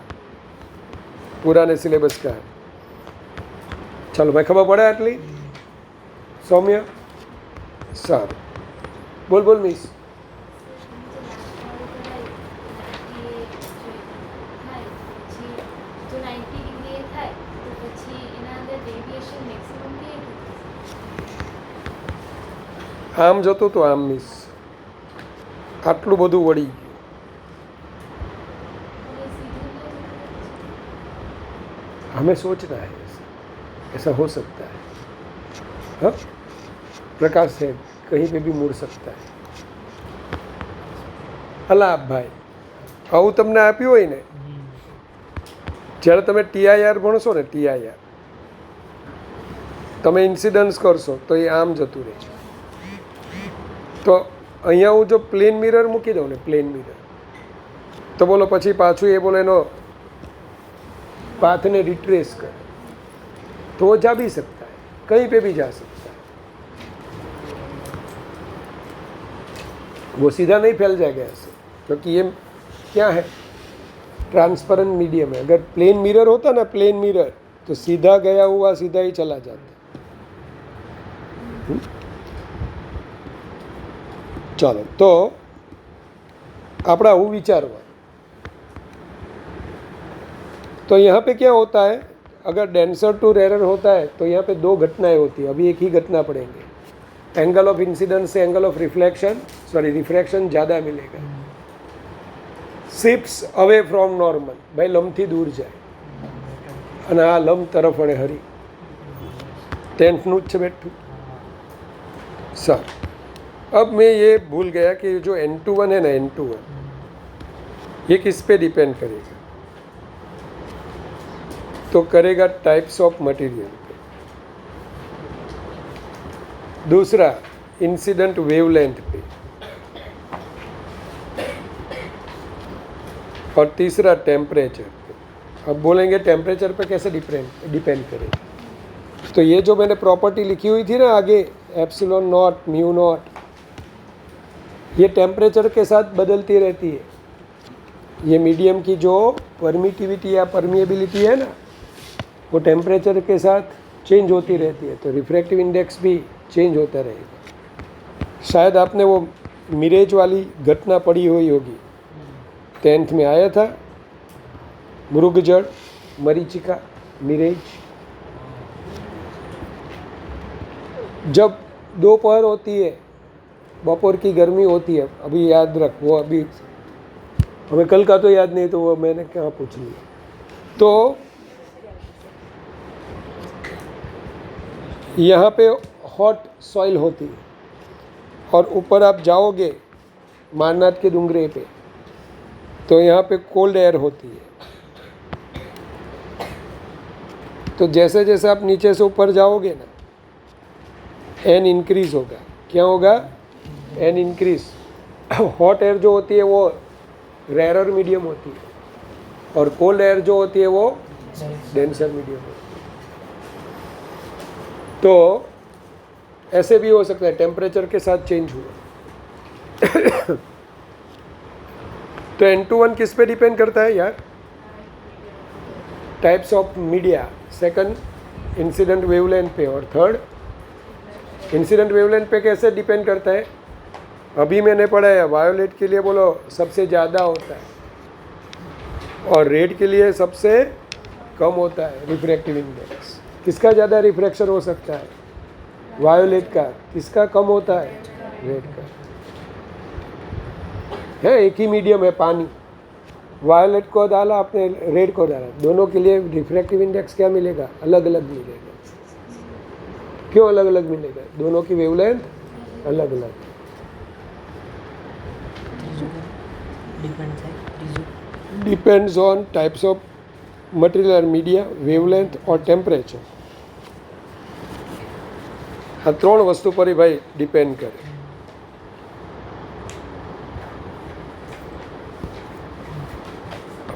पुराने सिलेबस का है। चलो भाई खबर पड़े आटली सौम्य सारू बोल बोल मिस આમ જતો તો આમ મિસ આટલું બધું વળી ગયું, हमें सोचना है ऐसा हो सकता है। हाँ प्रकाश है कहीं पे भी मुड़ सकता है। અલા ભાઈ આવું તમને આપ્યું હોય ને, જ્યારે તમે TIR ભણશો ને, TIR તમે ઇન્સિડન્સ કરશો તો એ આમ જતું રહે, તો અહીંયા હું જો પ્લેન મિરર મૂકી દઉં ને, પ્લેન મિરર, તો બોલો પછી પાછું એ બોલે એનો पाथ ने रिट्रेस कर तो वो जा भी सकता है, कहीं पे भी जा सकता है, वो सीधा नहीं फैल जाएगा ऐसे, क्योंकि ये क्या है ट्रांसपेरेंट मीडियम है। अगर प्लेन मिरर होता ना, प्लेन मिरर, तो सीधा गया हुआ सीधा ही चला जाता। चलो तो अपना वो विचारवा, तो यहाँ पे क्या होता है, अगर डेंसर टू रेरर होता है तो यहाँ पे दो घटनाएं होती है, अभी एक ही घटना पढ़ेंगे। एंगल ऑफ इंसिडेंस से angle of reflection, sorry refraction ज़्यादा मिलेगा, शिफ्ट्स अवे फ्रॉम नॉर्मल, भाई लंब थी दूर जाए અને આ લંબ તરફ વળે હરી, 10th જ છે બેઠું સર। अब मैं ये भूल गया कि जो N21 है ना, N21 ये किस पे डिपेंड करेगा, तो करेगा टाइप्स ऑफ मटेरियल पे, दूसरा इंसिडेंट वेवलेंथ पे, और तीसरा टेम्परेचर पे। अब बोलेंगे टेम्परेचर पे कैसे डिपेंड करेगा, तो ये जो मैंने प्रॉपर्टी लिखी हुई थी ना आगे, एप्सिलॉन नॉट म्यू नॉट, ये टेम्परेचर के साथ बदलती रहती है। ये मीडियम की जो परमिटिविटी या परमिएबिलिटी है ना, वो टेम्परेचर के साथ चेंज होती रहती है, तो रिफ्रैक्टिव इंडेक्स भी चेंज होता रहेगा। शायद आपने वो मिरेज वाली घटना पढ़ी हुई होगी, 10th में आया था, मृगजड़ मरीचिका मिरेज। जब दोपहर होती है, बपोर की गर्मी होती है, अभी याद रख, वो अभी हमें कल का तो याद नहीं, तो वो मैंने कहाँ पूछ लिया। तो यहाँ पे हॉट सॉइल होती है और ऊपर आप जाओगे मारनाथ के डूंगरे पे तो यहाँ पे कोल्ड एयर होती है। तो जैसे जैसे आप नीचे से ऊपर जाओगे ना, एन इंक्रीज होगा। क्या होगा? An increase. हॉट एयर जो होती है वो रेयरर मीडियम होती है, और कोल्ड एयर जो होती है वो डेंसर मीडियम होती है। तो ऐसे भी हो सकता है, टेम्परेचर के साथ चेंज हुआ। तो N21 किस पे डिपेंड करता है यार? Types of media, second incident wavelength पे, और थर्ड इंसिडेंट वेवलेंथ पे कैसे डिपेंड करता है? अभी मैंने पढ़ा है, वायोलेट के लिए बोलो सबसे ज़्यादा होता है और रेड के लिए सबसे कम होता है रिफ्रैक्टिव इंडेक्स। किसका ज़्यादा रिफ्रैक्शन हो सकता है? वायोलेट का। किसका कम होता है? रेड का। है एक ही मीडियम है, पानी। वायोलेट को डाला आपने, रेड को डाला, दोनों के लिए रिफ्रैक्टिव इंडेक्स क्या मिलेगा? अलग अलग मिलेगा। क्यों अलग अलग मिलेगा? दोनों की वेवलेंथ अलग अलग। Depends on types of material, media, wavelength और टेम्परेचर। આ ત્રણ વસ્તુ પર ભાઈ ડિપેન્ડ કરે.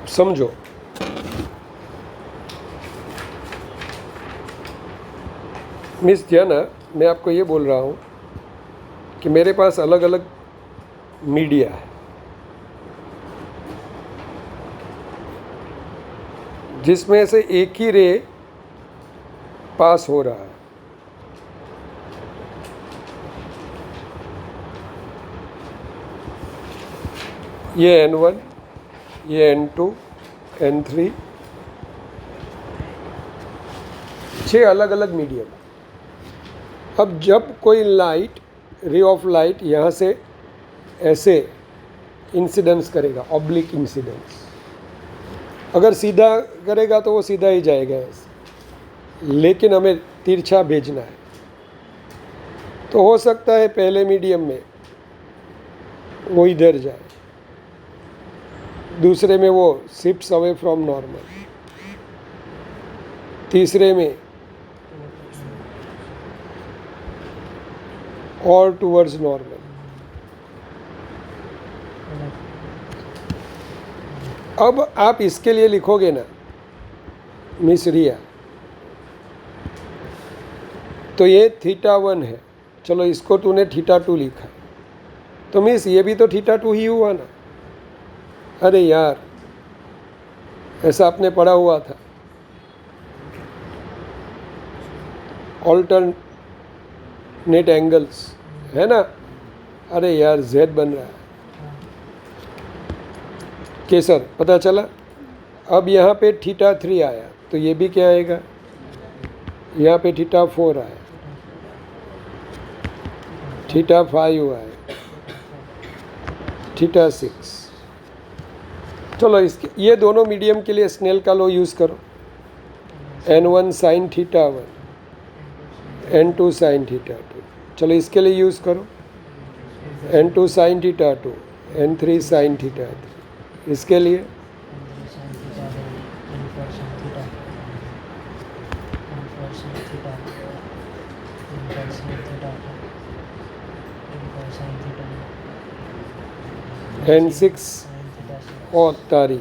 समझो, मिस ध्याना, मैं आपको ये बोल रहा हूँ कि मेरे पास अलग अलग मीडिया है, जिसमें से एक ही रे पास हो रहा है. ये N1, ये N2, N3, 6 अलग अलग मीडियम. अब जब कोई लाइट, रे ऑफ लाइट यहाँ से ऐसे इंसिडेंस करेगा, ऑब्लिक इंसिडेंस, अगर सीधा करेगा तो वो सीधा ही जाएगा ऐसे, लेकिन हमें तिरछा भेजना है. तो हो सकता है पहले मीडियम में वो इधर जाए, दूसरे में वो शिफ्ट्स अवे फ्रॉम नॉर्मल, तीसरे में और टूवर्ड्स नॉर्मल. अब आप इसके लिए लिखोगे ना मिस रिया, तो ये θ1 है, चलो इसको तूने θ2 लिखा, तो मिस ये भी तो θ2 ही हुआ ना. अरे यार, ऐसा आपने पढ़ा हुआ था, ऑल्टरनेट एंगल्स, है ना. अरे यार, Z बन रहा है, केसर, पता चला. अब यहाँ पे θ3 आया, तो ये भी क्या आएगा, यहाँ पे θ4 आया, θ5 आया, θ6. चलो इसके, ये दोनों मीडियम के लिए स्नेल का लॉ यूज़ करो. N1 sin θ1, N2 sin θ2. चलो इसके लिए यूज़ करो N2 sin θ2, N3 sin θ3. इसके लिए N6 और तारी.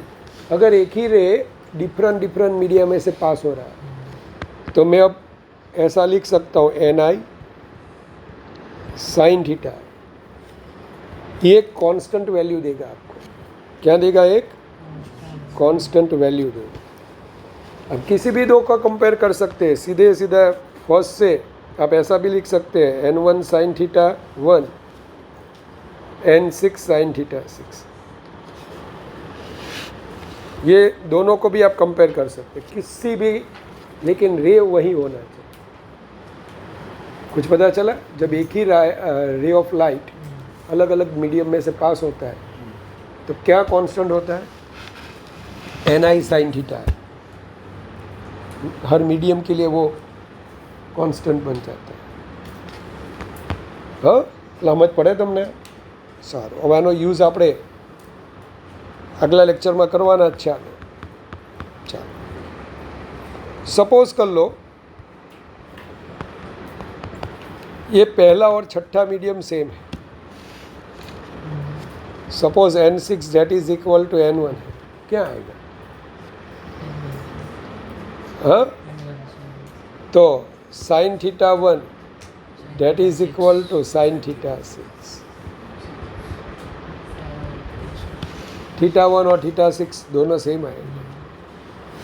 अगर एक ही रे डिफरेंट मीडिया में से पास हो रहा है, तो मैं अब ऐसा लिख सकता हूँ Ni sin θ. ये एक कांस्टेंट वैल्यू देगा आपको. क्या देगा? एक कांस्टेंट वैल्यू देगा. अब किसी भी दो का कंपेयर कर सकते हैं, सीधे सीधा फर्स्ट से आप ऐसा भी लिख सकते हैं N1 sin θ1, N6 sin θ6. ये दोनों को भी आप कंपेयर कर सकते हैं किसी भी, लेकिन रे वही होना चाहिए. कुछ पता चला? जब एक ही रे ऑफ लाइट अलग अलग मीडियम में से पास होता है, तो क्या कांस्टेंट होता है? Ni sin θ है. हर मीडियम के लिए वो कांस्टेंट बन जाता है. हाँ, સમજ પડે તમને? સારું, હવે આનો યુઝ આપણે આગલા લેક્ચરમાં કરવાના જ છે. ચાલો. सपोज कर लो ये पहला और छठा मीडियम सेम है. Suppose n6 that is equal to n1 है, क्या आएगा? हाँ, तो sine theta 1 that is equal to sine theta 6. Theta 1 और थीटा 6 दोनों सेम आएंगे.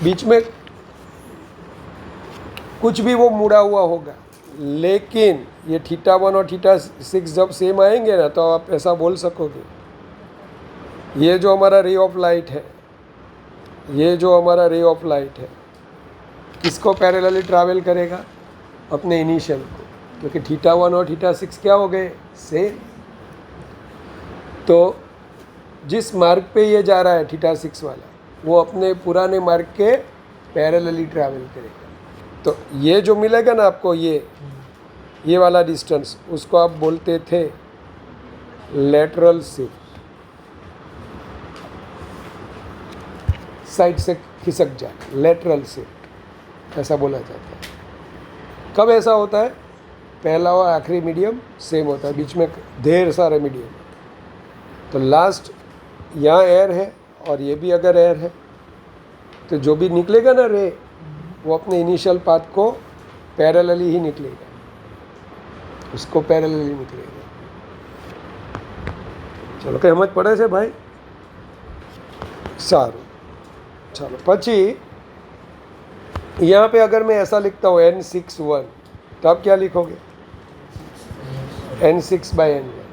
बीच में कुछ भी वो मुड़ा हुआ होगा, लेकिन ये थीटा 1 और थीटा 6 जब सेम आएंगे ना, तो आप ऐसा बोल सकोगे ये जो हमारा रे ऑफ लाइट है, ये जो हमारा रे ऑफ लाइट है किसको पैरेलली ट्रैवल करेगा? अपने इनिशियल को, क्योंकि थीटा 1 और थीटा 6 क्या हो गए? सेम. तो जिस मार्ग पे ये जा रहा है थीटा 6 वाला, वो अपने पुराने मार्ग के पैरेलली ट्रैवल करेगा. तो ये जो मिलेगा ना आपको, ये वाला डिस्टेंस, उसको आप बोलते थे लेटरल शिफ्ट. साइड से खिसक जाए, लेटरल शिफ्ट ऐसा बोला जाता है. कब ऐसा होता है? पहला और आखिरी मीडियम सेम होता है, बीच में ढेर सारे मीडियम. तो लास्ट यहाँ एयर है और ये भी अगर एयर है, तो जो भी निकलेगा ना रे, वो अपने इनिशियल पाथ को पैरेलली ही निकलेगा, उसको पैरेलली निकलेगा. चलो कहीं समझ પડે છે ભાઈ? સારું, चलो પછી यहाँ पे अगर मैं ऐसा लिखता हूँ n61, तो आप क्या लिखोगे? n6 by n1.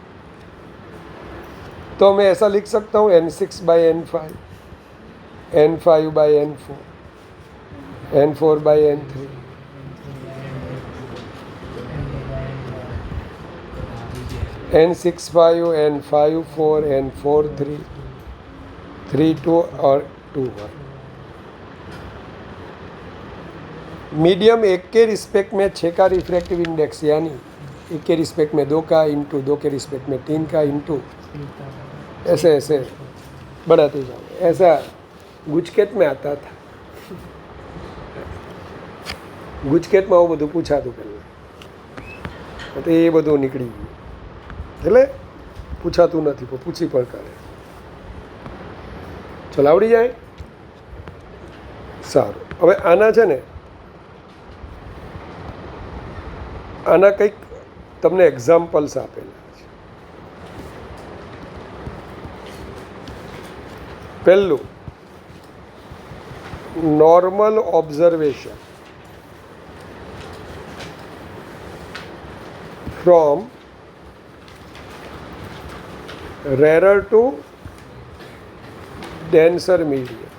तो मैं ऐसा लिख सकता हूँ n6 by n5, n5 by n4, n4 by n3, n65, n5 4, n4 3, 3 2 और 2 1. मीडियम एक के रिस्पेक्ट में 6 का रिफ्रैक्टिव इंडेक्स, यानी एक के रिस्पेक्ट में 2 का, इंटू 2 के रिस्पेक्ट में 3 का, इंटू ऐसे ऐसे बढ़ाते जाओ. ऐसा गुजकेट में आता था. ગુજકેટમાં આવું બધું પૂછાતું પહેલાં, તો એ બધું નીકળી ગયું. એટલે પૂછાતું નથી, પણ પૂછી પણ કરે. ચલો આવડી જાય. સારું, હવે આના છે ને, આના કંઈક તમને એક્ઝામ્પલ્સ આપેલા છે. પહેલું, normal observation from rarer to denser medium.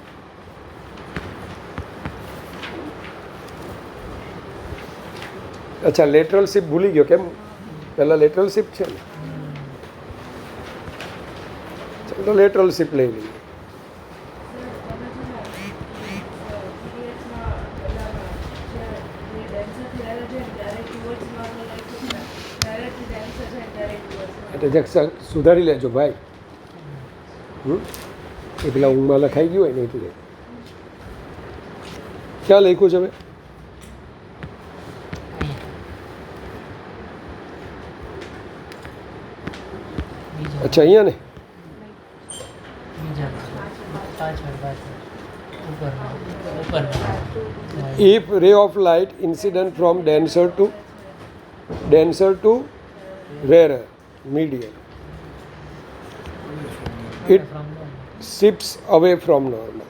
अच्छा, लेटरल शिफ्ट भूली गयो केम? पहला लेटरल शिफ्ट है ने, चलो लेटरल शिफ्ट ले लीजिए. એટલે જક સુધારી લેજો ભાઈ. એ પેલા ઊંઘમાં લખાઈ ગયું હોય ને એટલે ક્યાં લખ્યું છે હવે? अच्छा અહીંયા ને, if ray of light incident from denser to rarer medium, it shifts away from normal.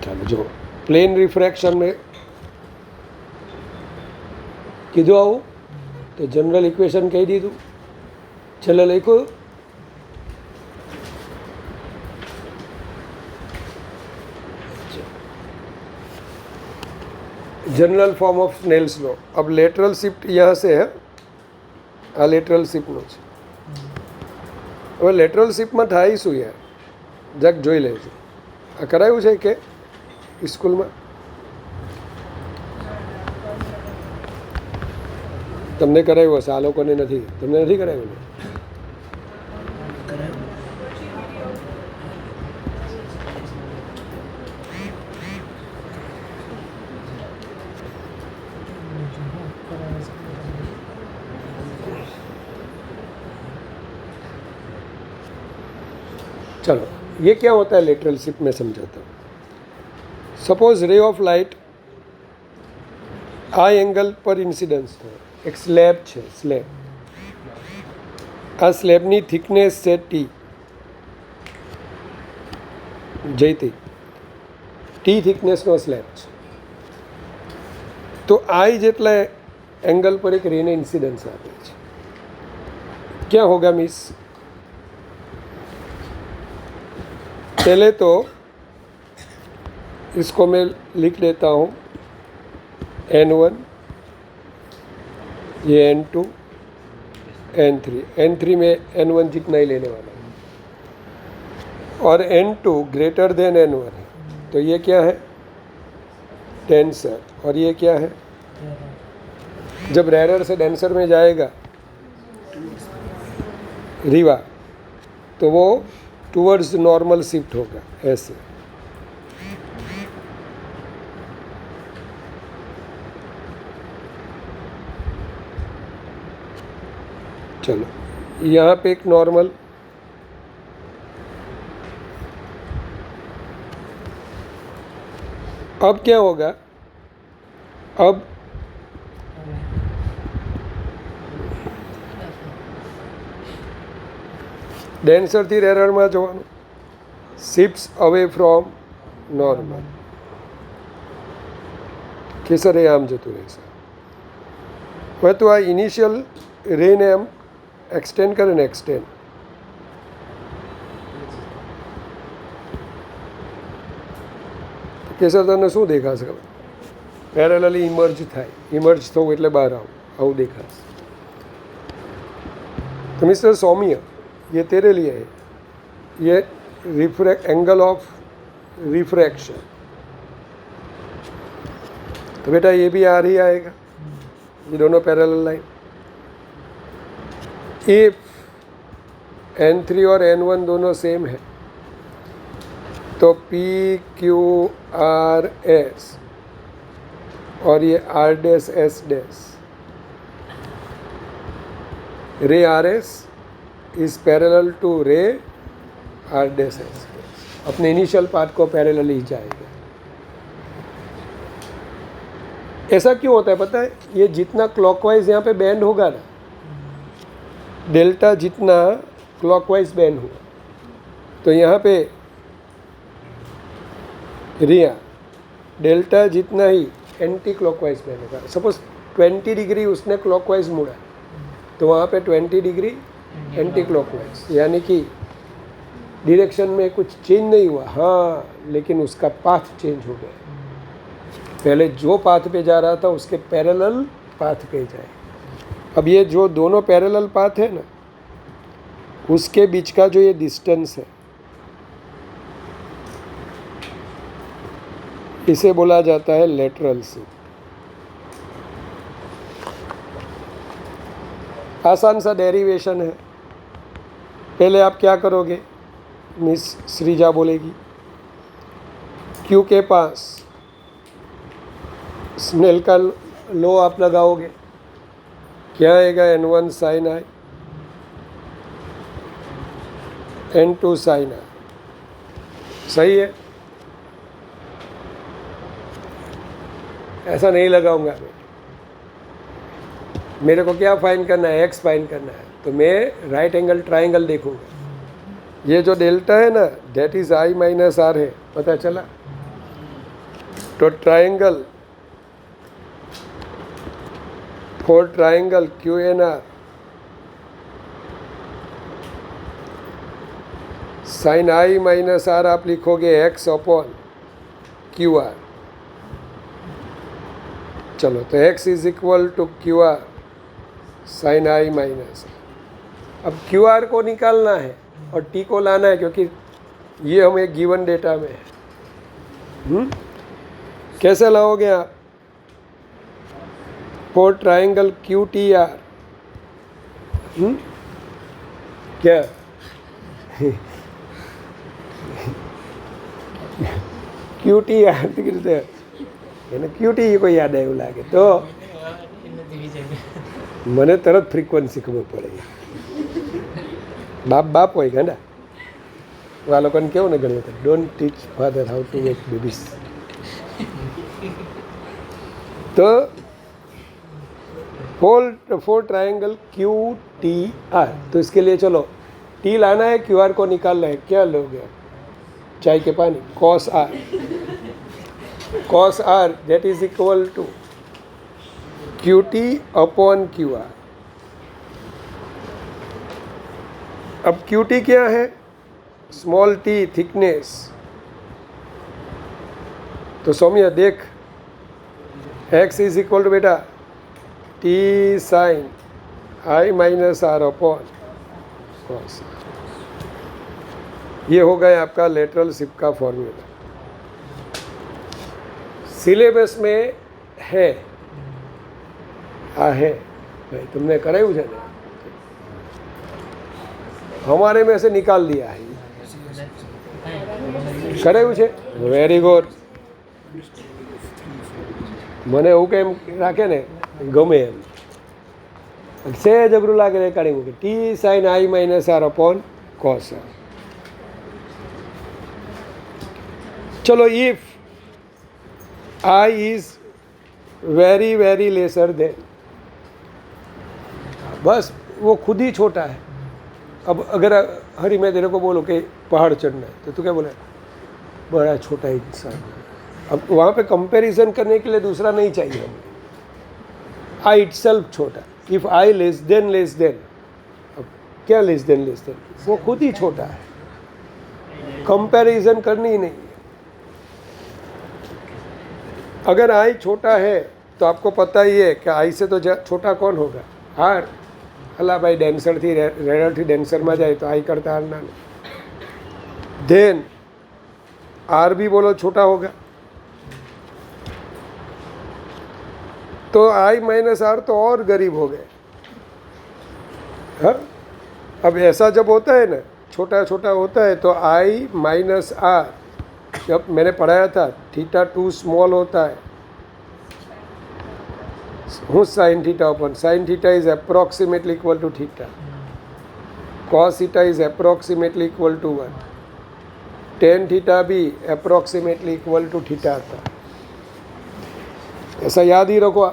चलो जो प्लेन रिफ्रैक्शन में कीधु आवु, तो जनरल इक्वेशन कही दीधु. छेल्ले लख्यो general form of Snell's law. अब लेटरल शिफ्ट यहाँ से है, आ लेटरल शिफ्ट नो. હવે લેટરલ શિફ્ટમાં થાય શું યાર, જક જોઈ લેજો. આ કરાયું છે કે સ્કૂલમાં? તમને કરાયું હશે, આ લોકોને નથી. તમને નથી કરાયું ને? चलो, ये क्या होता है लेटरल शिफ्ट में समझाता हूँ. सपोज रे ऑफ लाइट આ એંગલ પર ઇન્સિડન્સ થાય. એક સ્લેબ છે, સ્લેબ. આ સ્લેબની થિકનેસ છે ટી. જયતી ટી થિકનેસનો સ્લેબ છે. તો આઈ જેટલા એંગલ પર એક રેને इंसिडेंस આપે છે. क्या होगा मिस? पहले तो इसको मैं लिख लेता हूँ N1, ये N2, N3. N3 में N1 जितना ही लेने वाला है और N2 ग्रेटर देन N1 है. तो ये क्या है? डेंसर. और ये क्या है? जब रेरर से डेंसर में जाएगा रीवा, तो वो टूवर्ड्स नॉर्मल शिफ्ट होगा ऐसे. चलो, यहाँ पे एक नॉर्मल. अब क्या होगा? अब ડેન્સરથી રેરરમાં જવાનું. શિફ્ટ્સ અવે ફ્રોમ નોર્મલ. કેસરે આમ જતું રહેશે. હવે તો આ ઇનિશિયલ રેને આમ એક્સટેન્ડ કરે ને, એક્સટેન્ડ. કેસર તને શું દેખાશે? પેરેલલી ઇમર્જ થાય. ઇમર્જ થવું એટલે બહાર આવું, આવું દેખાશે. तो मिस्टर सौम्य, ये तेरे लिए है. ये एंगल ऑफ रिफ्रैक्शन. तो बेटा ये भी आ ही आएगा, ये दोनों पैरेलल लाइन. इफ N3 और N1 दोनों सेम है तो PQRS और ये R डैश S डैश रे RS इज पैरेलल टू रे R डैश S. अपने इनिशियल पार्ट को पैरेलल ही जाएगा. ऐसा क्यों होता है पता है? ये जितना क्लॉकवाइज यहाँ पे बैंड होगा ना, डेल्टा जितना क्लॉकवाइज बैंड हुआ, तो यहाँ पे रिया डेल्टा जितना ही एंटी क्लॉकवाइज बैंड होगा. सपोज 20 डिग्री उसने क्लॉकवाइज मुड़ा, तो वहाँ पे 20 डिग्री एंटी क्लॉकवाइज, यानी कि डायरेक्शन में कुछ चेंज नहीं हुआ. हाँ, लेकिन उसका पाथ चेंज हो गया. पहले जो पाथ पे जा रहा था उसके पैरेलल पाथ पे जाए. अब ये जो दोनों पैरेलल पाथ है ना, उसके बीच का जो ये डिस्टेंस है, इसे बोला जाता है लेटरल शिफ्ट. आसान सा डेरिवेशन है. पहले आप क्या करोगे? मिस श्रीजा बोलेगी, क्यू के पास स्नेल का लो आप लगाओगे. क्या आएगा? N1 sine I, N2 sine आई. सही है? ऐसा नहीं लगाऊंगा मैं. मेरे को क्या फाइंड करना है? एक्स फाइंड करना है. तो मैं राइट एंगल ट्राइंगल देखूंगा. ये जो डेल्टा है ना, that is I minus R है. पता चला? तो triangle for triangle QNR sine I minus R आप लिखोगे X अपॉन QR. चलो, तो X is equal to QR sine I minus. अब QR को निकालना है और T को लाना है, क्योंकि ये हमें गिवन डेटा में है. कैसे लाओगे आप? फॉर ट्राइंगल QTR क्या QTR કેવી રીતે એને QT કોઈ યાદ આવ્યું લાગે તો મને તરત ફ્રીક્વન્સી ખબર પડે. બાપ હોય ગાંડા. આ લોકોને કેવું ને ઘણી વખત don't teach father how to make babies. तो फोर ट्रायंगल QTR, तो इसके लिए चलो T लाना है, QR को निकालना है. क्या लोगे? चाय के पानी. cos R that is equal to QT upon QR. अब QT क्या है? Small t thickness. तो सौम्या देख, x इज इक्वल टू बेटा t sine I minus R upon cos. ये हो गया आपका लेटरल शिफ्ट का फॉर्मूला. सिलेबस में है है भाई, तुमने कराયું છે ને, हमारे में से निकाल दिया है. कराયું છે? Very good. મને એવું કંઈ રાખે ને ગમે એમ સહેજ અઘરું લાગે ને કાઢી મૂકે. T sine I minus R upon cos R. चलो if I is very very lesser than, बस वो खुद ही छोटा है. अब अगर हरी मैं तेरे को बोलूँ कि पहाड़ चढ़ना है तो तू क्या बोले? बड़ा छोटा इंसान. अब वहाँ पे कंपैरिजन करने के लिए दूसरा नहीं चाहिए हमें. I itself छोटा. इफ I लेस देन, अब क्या लेस देन? वो खुद ही छोटा है, कंपैरिजन करनी ही नहीं है. अगर I छोटा है तो आपको पता ही है कि I से तो छोटा कौन होगा? R. अला भाई डेंसर थी रेडर थी डेंसर में जाए तो I करता R ना. देन R भी बोलो छोटा होगा, तो I माइनस R तो और गरीब हो गए. हाँ, अब ऐसा जब होता है ना, छोटा छोटा होता है तो I माइनस R, जब मैंने पढ़ाया था θ2 स्मॉल होता है. हूँ sine theta upon sine theta is approximately equal to theta. Cos theta is approximately equal to 1. Tan theta भी अप्रोक्सीमेटली इक्वल टू थीटा था. ऐसा याद ही रखो.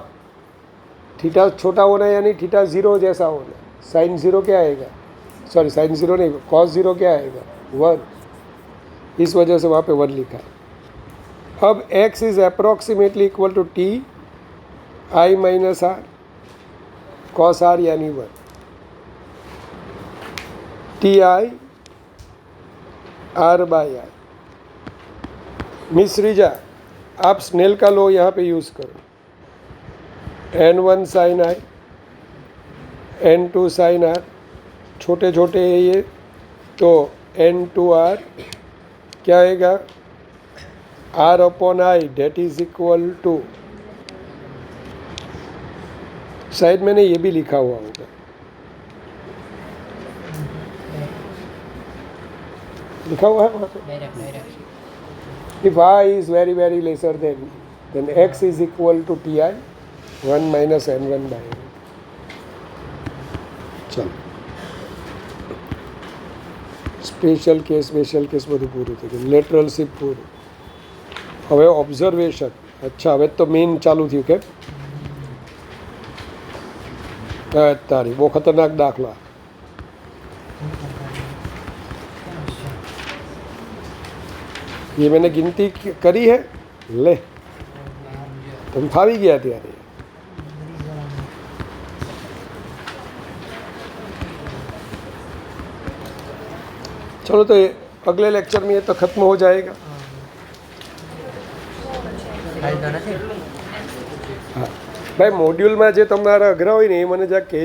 थीटा छोटा होना यानी थीटा ज़ीरो जैसा होना. साइन ज़ीरो क्या आएगा? सॉरी साइन ज़ीरो नहीं, कॉस ज़ीरो क्या आएगा? 1. इस वजह से वहाँ पे 1 लिखा है. अब x is approximately equal to T I minus R cos R यानी 1. TI R by I. Miss Riza, आप स्नेल का लो यहाँ पे यूज़ करो. N1 sign I, N2 sign R. छोटे छोटे है ये, तो N2R क्या आएगा? R upon I that is equal to, शायद मैंने ये भी लिखा हुआ होगा. लिखा हुआ है वहाँ पे. If I is very very lesser than x is equal to TI 1 minus N1 by. चलो स्पेशल केस બધું પૂરું થઈ ગયું. લેટરલ શિફ્ટ પૂરું. હવે ઓબ્ઝર્વેશન. અચ્છા, હવે તો મેઇન ચાલુ થયું. કેમ તારી બહુ ખતરનાક દાખલા. ये मैंने गिनती करी है. ले तुम फावी गया ત્યારે. चलो तो अगले लेक्चर में ये तो ख़त्म हो जाएगा. हाँ भाई, મોડ્યુલમાં જે તમારા અઘરા હોય ને એ મને જરાક કહેજો.